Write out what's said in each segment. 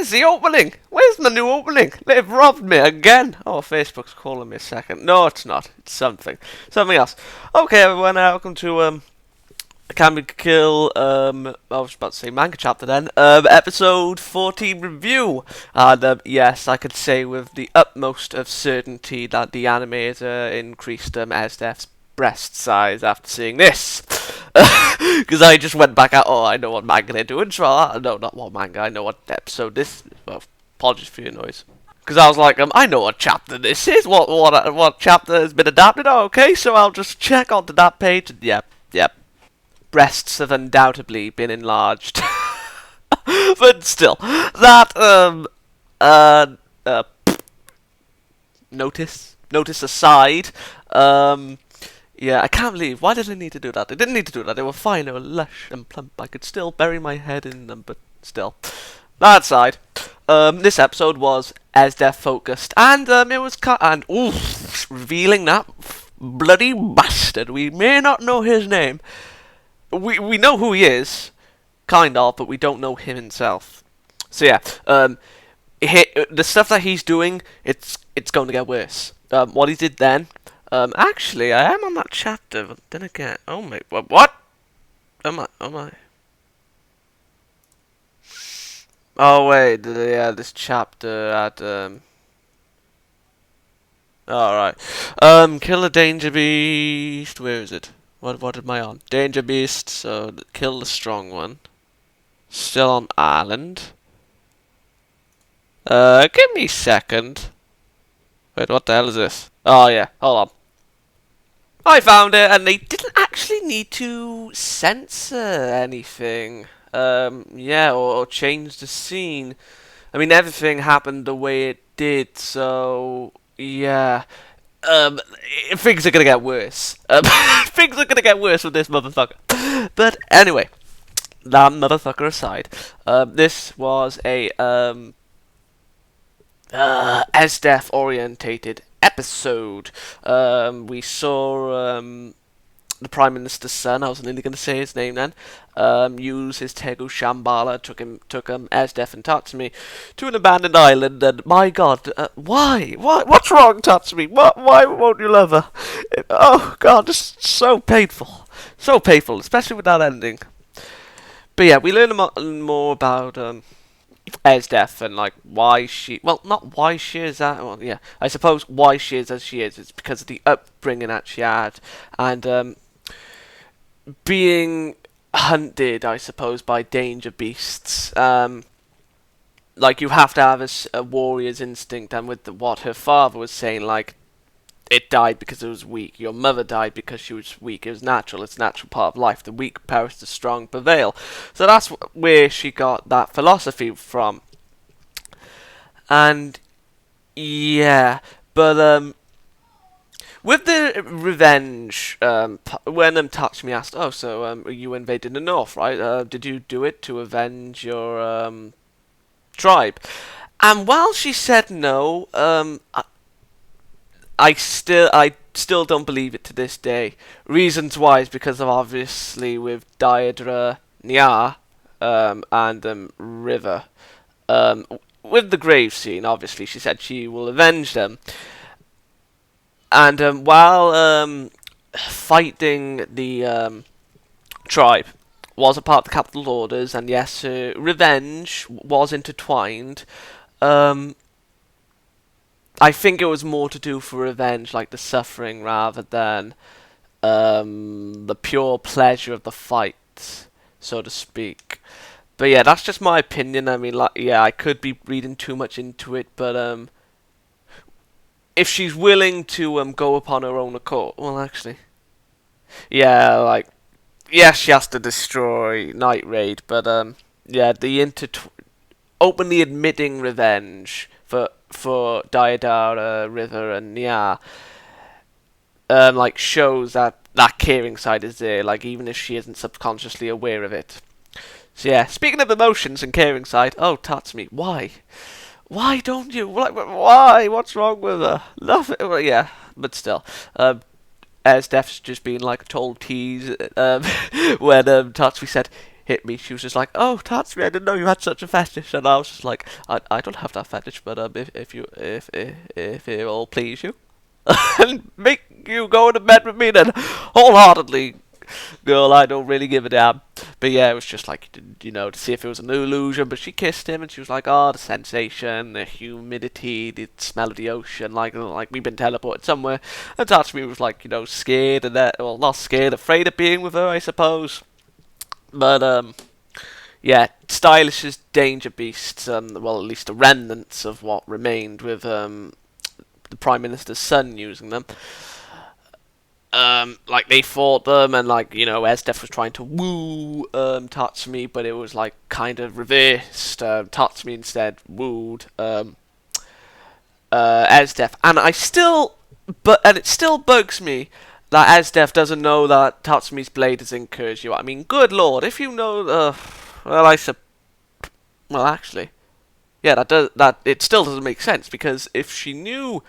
Where's the opening? Where's my new opening? They've robbed me again. Oh, Facebook's calling me a second. No, it's not. It's something. Something else. Okay, everyone, welcome to, Akame Ga Kill, I was about to say manga chapter then, episode 14 review. And, yes, I could say with the utmost of certainty that the animator increased, Esdeath's breast size after seeing this. Because I just went back out, I know what manga they're doing, so no, not what manga, I know what episode this, well, apologies for your noise. Because I was like, I know what chapter this is, what chapter has been adapted, okay, so I'll just check onto that page, and yep. Breasts have undoubtedly been enlarged. But still, that, notice aside, yeah, I can't believe, why did I need to do that? I didn't need to do that, they were fine, they were lush and plump, I could still bury my head in them, but still. That aside, this episode was Esdeath focused, and, it was revealing that bloody bastard, we may not know his name. We know who he is, kind of, but we don't know him himself. So yeah, the stuff that he's doing, it's going to get worse. What he did then, actually, I am on that chapter, but then again, oh my, what? Am I? Oh wait, yeah, this chapter at, alright. Kill a danger beast, where is it? What am I on? Danger Beast, so kill the strong one. Still on island. Give me a second. Wait, what the hell is this? Oh yeah, hold on. I found it, and they didn't actually need to censor anything. Yeah, or change the scene. I mean, everything happened the way it did, so yeah. Things are gonna get worse. Things are gonna get worse with this motherfucker. But anyway, that motherfucker aside, this was a Esdeath orientated episode. We saw the Prime Minister's son, I was nearly going to say his name then, use his Tegu Shambhala, took Esdeath and Tatsumi to an abandoned island, and my god, why? What's wrong, Tatsumi? Why won't you love her? Oh god, just so painful, especially with that ending. But yeah, we learn a lot more about Esdeath and like why she, well, not why she is that, well, yeah, I suppose why she is as she is. It's because of the upbringing that she had, and being hunted, I suppose, by danger beasts. Like, you have to have a warrior's instinct, and with what her father was saying, like, it died because it was weak. Your mother died because she was weak. It was natural. It's a natural part of life. The weak perish, the strong prevail. So that's where she got that philosophy from. And yeah, but with the revenge, when Tatsumi asked, "Oh, so you invaded the north, right? Did you do it to avenge your tribe?" And while she said no, I still don't believe it to this day. Reasons why is because of, obviously, with Daedra, Nya, and River. With the grave scene, obviously, she said she will avenge them. And while fighting the tribe was a part of the capital orders, and yes, revenge was intertwined. I think it was more to do for revenge, like the suffering, rather than the pure pleasure of the fight, so to speak. But yeah, that's just my opinion. I mean, like, yeah, I could be reading too much into it, but if she's willing to go upon her own accord, well, actually, yeah, like, yes, she has to destroy Night Raid, but yeah, the openly admitting revenge for Daedara, River, and Nya, like, shows that caring side is there, like, even if she isn't subconsciously aware of it. So yeah, speaking of emotions and caring side, oh, Tatsumi, why? Why don't you? Like, why? What's wrong with her? Nothing. Well, yeah, but still, Esdeath's just being like a total tease when Tatsumi said, hit me, she was just like, "Oh, Tatsumi, I didn't know you had such a fetish." And I was just like, "I don't have that fetish, but if it will please you, and make you go to bed with me, then wholeheartedly, girl, I don't really give a damn." But yeah, it was just like, to see if it was an illusion. But she kissed him, and she was like, "Oh, the sensation, the humidity, the smell of the ocean, like we've been teleported somewhere." And Tatsumi was like, scared and that, well, not scared, afraid of being with her, I suppose. But yeah, stylish as danger beasts, and well, at least the remnants of what remained with the Prime Minister's son using them. Like they fought them, and Esdeath was trying to woo Tatsumi, but it was like kind of reversed. Tatsumi instead wooed Esdeath, and it still bugs me that Esdeath doesn't know that Tatsumi's blade is in Kujou. I mean, good lord, if you know, well, actually, yeah, that it still doesn't make sense, because if she knew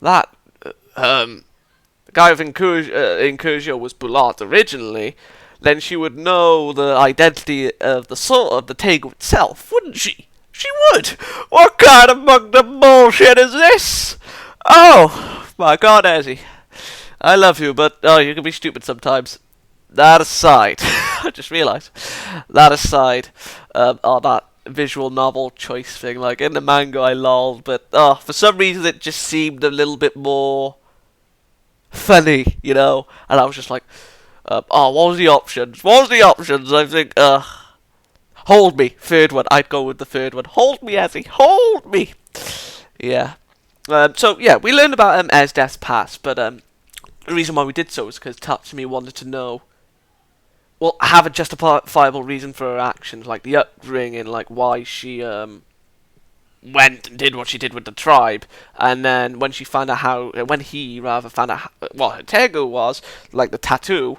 that the guy in Kujou was Bulat originally, then she would know the identity of the soul of the Tegu itself, wouldn't she? She would! What kind of Mugda bullshit is this? Oh, my God, Ezzy. I love you, but you can be stupid sometimes. That aside, I just realised. That aside, that visual novel choice thing, like in the manga I lolled, but for some reason it just seemed a little bit more funny, and I was just like, what was the options? What was the options? I think, hold me, third one. I'd go with the third one. Hold me, Ezzy, hold me. Yeah. So yeah, we learned about Esdeath's past, but the reason why we did so is because Tatsumi wanted to know, well, have a justifiable reason for her actions, like the upbringing, like why she went and did what she did with the tribe. And then when he found out what her Tegu was, like the tattoo,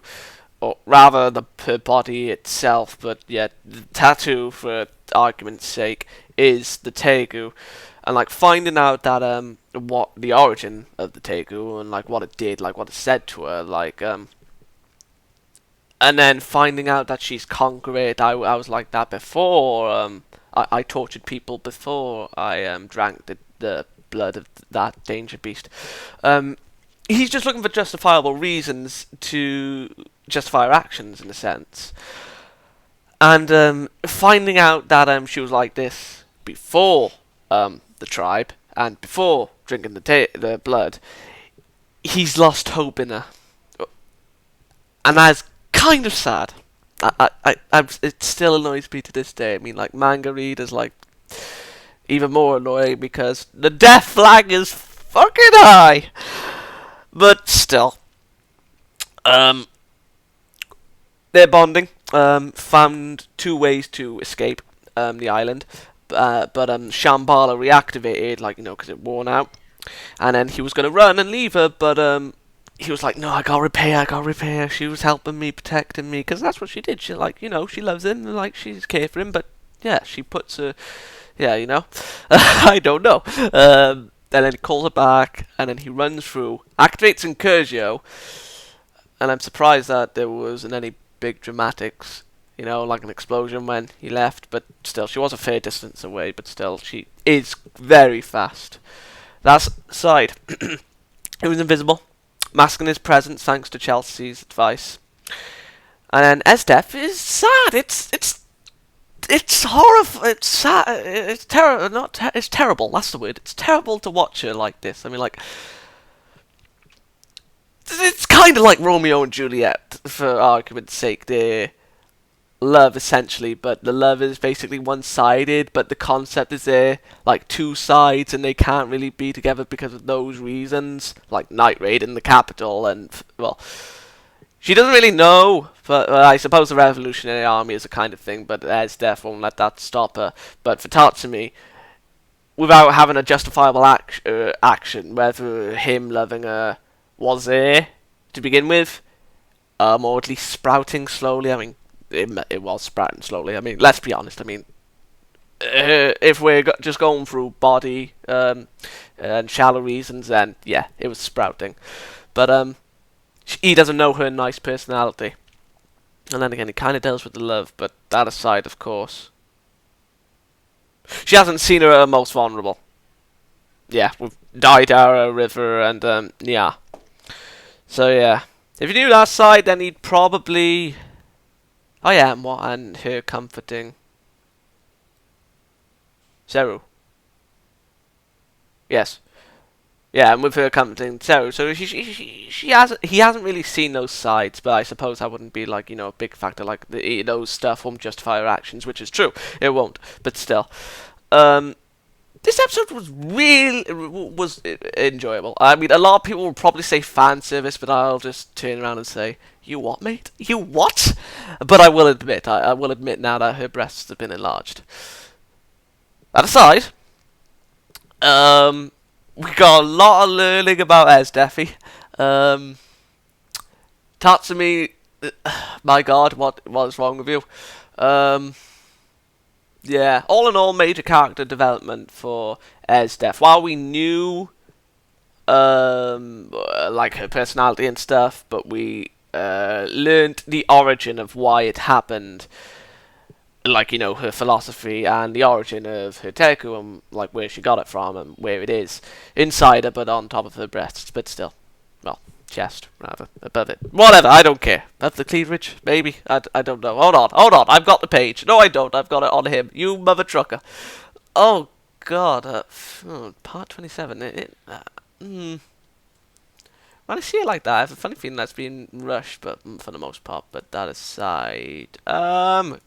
or rather her body itself, but yeah, the tattoo, for argument's sake, is the Tegu. And like finding out that what the origin of the Tegu, and like what it did, like what it said to her, like and then finding out that she's conquered it. I was like that before. I tortured people before I drank the blood of that danger beast. He's just looking for justifiable reasons to justify her actions, in a sense. And finding out that she was like this before the tribe, and before drinking the blood, he's lost hope in her. And that's kind of sad. It still annoys me to this day. I mean, like, manga readers, like, even more annoying because the death flag is fucking high. But still, they're bonding. Found two ways to escape the island, but Shambhala reactivated, because it worn out, and then he was gonna run and leave her, but he was like, "No, I gotta repay her. She was helping me, protecting me, because that's what she did. She, she loves him, and, she's care for him, but, yeah, she puts her, I don't know. And then he calls her back, and then he runs through, activates Incursion, and I'm surprised that there wasn't any big dramatics, like an explosion when he left, but still, she was a fair distance away, but still, she is very fast. That's aside. He was invisible, masking his presence thanks to Chelsea's advice. And then Esdeath is sad. It's horrible. It's sad. It's terrible. It's terrible. That's the word. It's terrible to watch her like this. I mean, it's kind of like Romeo and Juliet, for argument's sake. Their love, essentially, but the love is basically one-sided, but the concept is there, like, two sides, and they can't really be together because of those reasons, like Night Raid in the capital, and, well, she doesn't really know, but I suppose the Revolutionary Army is a kind of thing, but Esdeath won't let that stop her. But for Tatsumi, without having a justifiable action, whether him loving her was there to begin with, or at least sprouting slowly, I mean, it was sprouting slowly. I mean, let's be honest. I mean, if we're just going through body and shallow reasons, then yeah, it was sprouting. But he doesn't know her nice personality. And then again, it kind of deals with the love, but that aside, of course. She hasn't seen her most vulnerable. Yeah, with Daidara, River, and yeah. So yeah. If you knew that side, then he'd probably... Oh yeah, and her comforting... Zeru. Yes. Yeah, and with her comforting Zeru, so he hasn't really seen those sides, but I suppose that wouldn't be like, a big factor, like those stuff won't justify her actions, which is true. It won't, but still. This episode was enjoyable. I mean, a lot of people will probably say fan service, but I'll just turn around and say, you what, mate? You what? But I will admit, I will admit now that her breasts have been enlarged. That aside, we got a lot of learning about Esdeath. Tatsumi, my God, what is wrong with you? Yeah, all in all, major character development for Esdeath. While we knew, like her personality and stuff, but we learned the origin of why it happened. Like, her philosophy and the origin of her teku and, like, where she got it from and where it is. Inside her, but on top of her breasts, but still. Well, chest, rather, above it. Whatever, I don't care. Above the cleavage, maybe? I don't know. Hold on, I've got the page. No, I don't, I've got it on him. You mother trucker. Oh, God, part 27. When I see it like that, I have a funny feeling that's being rushed, but for the most part. But that aside, come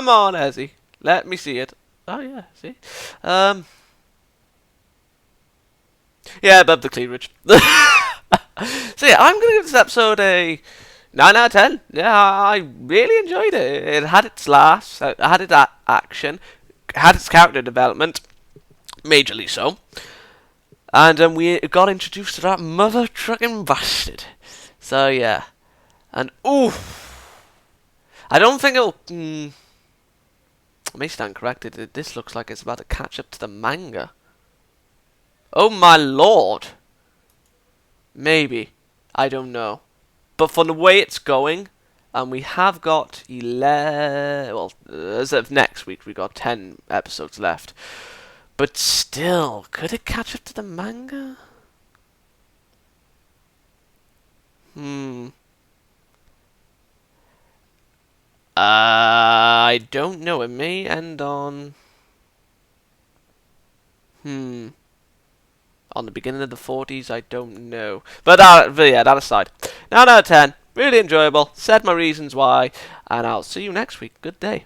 on, Ezzy, let me see it. Oh yeah, see, yeah, above the cleavage. So yeah, I'm gonna give this episode a 9 out of 10. Yeah, I really enjoyed it. It had its laughs, it had its action, had its character development, majorly so. And we got introduced to that mother trucking bastard. So yeah, and ooh, I don't think it'll. I may stand corrected. This looks like it's about to catch up to the manga. Oh my lord. Maybe, I don't know, but from the way it's going, and we have got 11. Well, as of next week, we got 10 episodes left. But still, could it catch up to the manga? I don't know. It may end on... On the beginning of the 40s, I don't know. But yeah, that aside. 9 out of 10. Really enjoyable. Said my reasons why. And I'll see you next week. Good day.